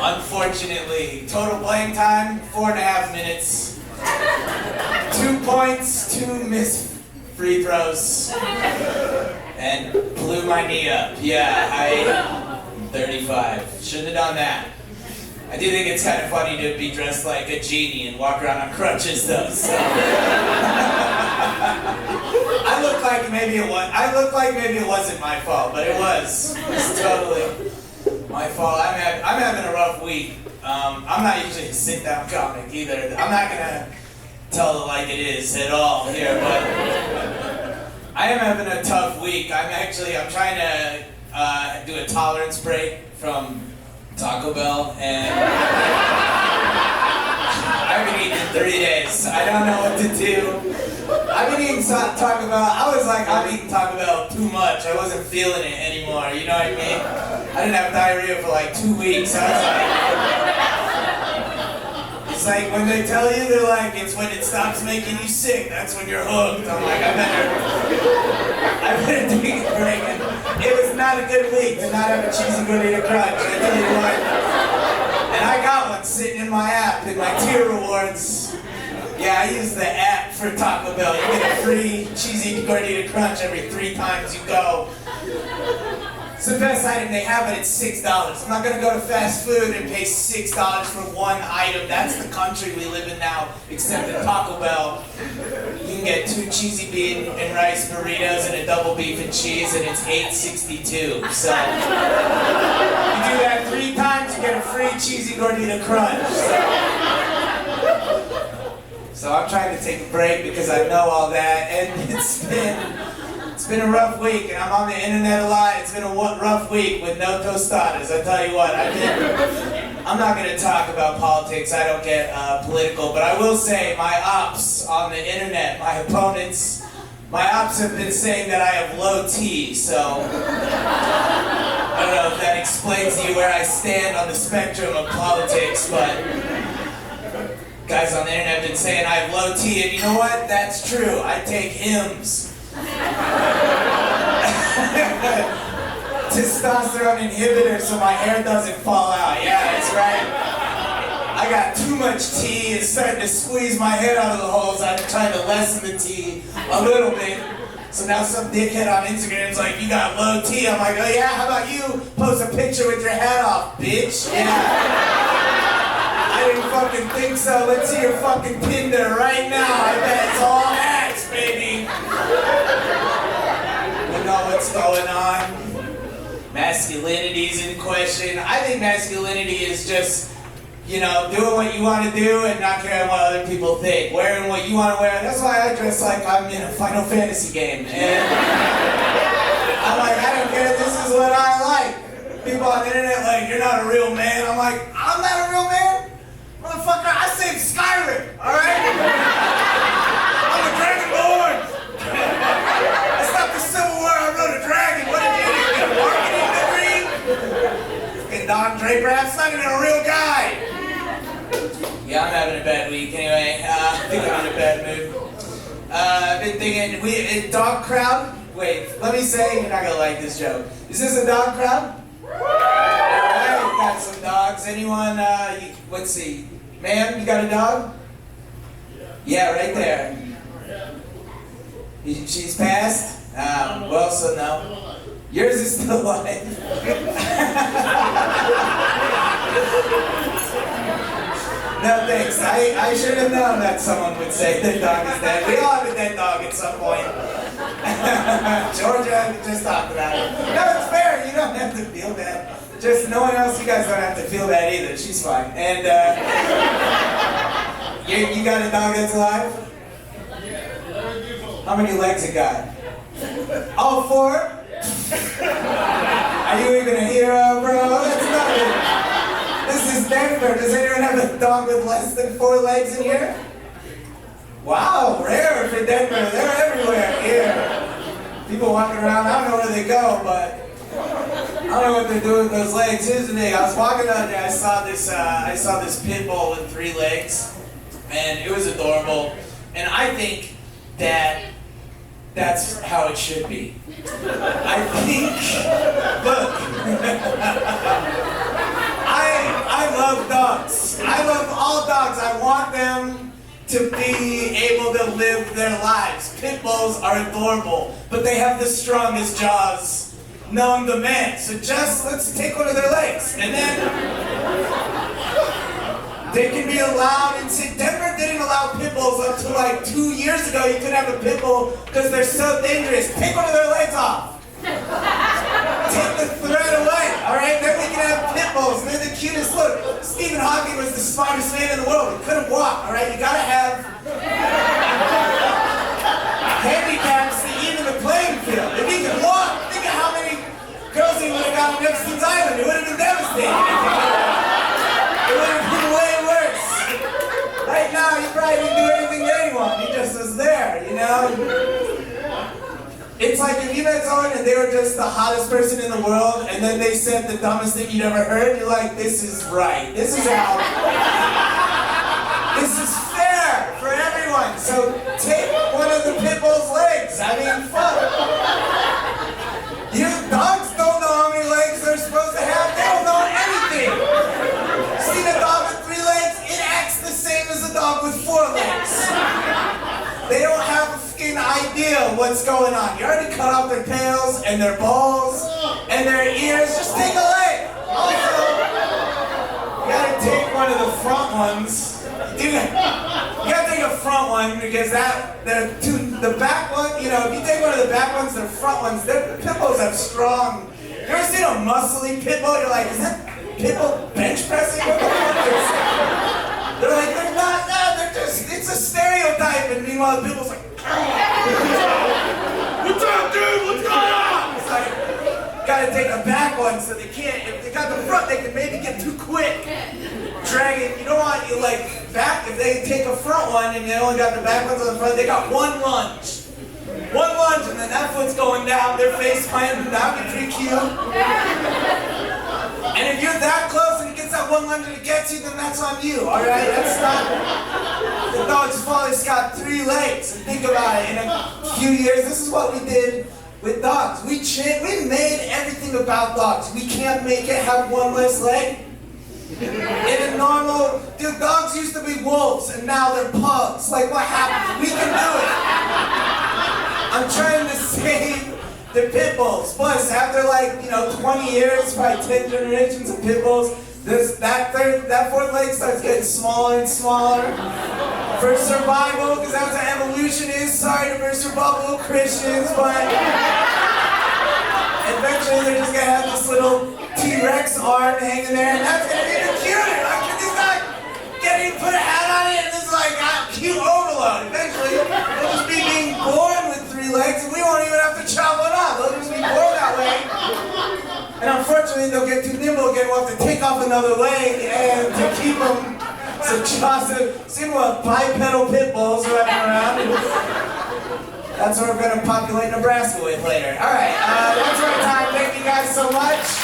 Unfortunately, total playing time, 4.5 minutes. 2 points, 2 missed free throws. And blew my knee up. Yeah, I'm 35. Shouldn't have done that. I do think it's kind of funny to be dressed like a genie and walk around on crutches though, so. I look like maybe it wasn't my fault, but it was. It's totally my fault. I'm having a rough week. I'm not usually a sit-down comic either. I'm not gonna tell it like it is at all here, but I am having a tough week. I'm trying to do a tolerance break from Taco Bell, and I've been eating in 3 days. I don't know what to do. I've been eating Taco Bell. I was like, I'm eating Taco Bell too much. I wasn't feeling it anymore, you know what I mean? I didn't have diarrhea for like 2 weeks. I was like, it's like when they tell you, they're like, it's when it stops making you sick, that's when you're hooked. I'm like, I better take a break. And it was not a good week to not have a cheesy gordita crunch, I tell you what. And I got one sitting in my app, in my tier rewards. Yeah, I use the app for Taco Bell. You get a free cheesy gordita crunch every 3 times you go. It's the best item they have, but it's $6. I'm not gonna go to fast food and pay $6 for one item. That's the country we live in now, except at Taco Bell. You can get 2 cheesy bean and rice burritos and a double beef and cheese, and it's $8.62. So, you do that 3 times, you get a free cheesy gordita crunch. So I'm trying to take a break because I know all that, and it's been a rough week, and I'm on the internet a lot. It's been a rough week with no tostadas. I tell you what, I'm not going to talk about politics. I don't get political, but I will say my ops on the internet, my opponents, my ops have been saying that I have low T, so I don't know if that explains to you where I stand on the spectrum of politics, but guys on the internet have been saying I have low T, and you know what? That's true. I take hymns. Testosterone inhibitor so my hair doesn't fall out. Yeah, that's right. I got too much tea. It's starting to squeeze my head out of the holes. I'm trying to lessen the tea a little bit. So now some dickhead on Instagram is like, you got low T. I'm like, oh yeah, how about you post a picture with your hat off, bitch? Yeah. I didn't fucking think so. Let's see your fucking Tinder right now. I bet it's all hats, baby. You know what's going on? Masculinity's in question. I think masculinity is just, doing what you want to do and not caring what other people think. Wearing what you want to wear. That's why I dress like I'm in a Final Fantasy game. And I'm like, I don't care. This is what I like. People on the internet like, you're not a real man. I'm like, I'm not a real man? Motherfucker, I saved Skyrim, alright? I'm a dragonborn. I stopped the Civil War, I rode a dragon. What did you do? Get a marketing degree? And Don Draper, that's not even a real guy. Yeah, I'm having a bad week anyway. I think I'm in a bad mood. I've been thinking, dog crowd? Wait, let me say, you're not gonna like this joke. Is this a dog crowd? Alright, we got some dogs. Anyone, let's see. Ma'am, you got a dog? Yeah, right there. She's passed? Well, so no. Yours is still alive. No thanks. I should have known that someone would say their dog is dead. We all have a dead dog at some point. Georgia, just talked about it. No, it's fair. You don't have to feel bad. Just no one else, you guys don't have to feel bad either. She's fine. And you got a dog that's alive? How many legs it got? All 4? Are you even a hero, bro? That's nothing. This is Denver. Does anyone have a dog with less than 4 legs in here? Wow, rare for Denver. They're everywhere here. People walking around, I don't know where they go, but I don't know what they're doing with those legs. Here's the thing. I was walking out there. I saw this pit bull with 3 legs, and it was adorable. And I think that that's how it should be. I think. Look, I I love all dogs. I want them to be able to live their lives. Pit bulls are adorable, but they have the strongest jaws known to man. So just let's take one of their legs, and then they can be allowed. And see, Denver didn't allow pit bulls up to like 2 years ago. You couldn't have a pit bull because they're so dangerous. Take one of their legs off. Take the thread away, all right? Then we can have pit bulls. They're the cutest. Look, Stephen Hawking was the smartest man in the world. He couldn't walk, all right? You gotta have handicaps to even the playing field. If he could walk, think of how many girls he would have got on Epstein's Island. It would have been devastating. It would have been way worse. Right now, he probably didn't do anything to anyone. He just was there, you know? It's like if you met someone and they were just the hottest person in the world, and then they said the dumbest thing you'd ever heard, you're like, this is right. This is how. This is fair for everyone. So take one of the pit bull's legs. I mean, fuck. You dogs don't know how many legs they're supposed to have. They don't know anything. See the dog with 3 legs? It acts the same as a dog with 4 legs. They don't have a fucking idea what's going on. You already cut off their tails and their balls and their ears. Just take a leg. Also, you gotta take one of the front ones. You gotta take a front one because the back one, you know, if you take one of the back ones, the front ones, the pit bulls have strong. You ever seen a muscly pit bull? You're like, is that pit bull bench pressing? What the fuck is that? They're like, they're not, no, they're just, it's a stereotype. And meanwhile, the pit bull's like, what's up, dude? What's going on? It's like, gotta take a back one so they can't, if they got the front, they can maybe get too quick. Drag it, you don't want you like back, if they take a front one and they only got the back ones on the front, they got one lunge. One lunge, and then that foot's going down, their face planted, that would be pretty cute. And if you're that close and he gets that one lunge and it gets you, then that's on you, alright? That's not, the dog's father's got 3 legs, and think about it, in a few years, this is what we did with dogs. We made everything about dogs. We can't make it have 1 less leg. In a normal, dude, dogs used to be wolves, and now they're pugs. Like, what happened? We can do it. I'm trying to save the pit bulls. Plus, after like, 20 years, probably 10 generations of pit bulls, that 4th leg starts getting smaller and smaller. For survival, because that's how evolution is. Sorry to burst your bubble, Christians, but eventually they're just gonna have this little T-Rex arm hanging there, and that's gonna be the cuter. Like, this guy getting put a hat on it, and this is like cute overload. Eventually, they'll just be being born with 3 legs, and we won't even have to chop one off. They'll just be born that way. And unfortunately, they'll get too nimble again. We'll have to take off another leg and to keep them. So just see what bipedal pit bulls running around. That's what we're going to populate Nebraska with later. All right, that's our time. Thank you guys so much.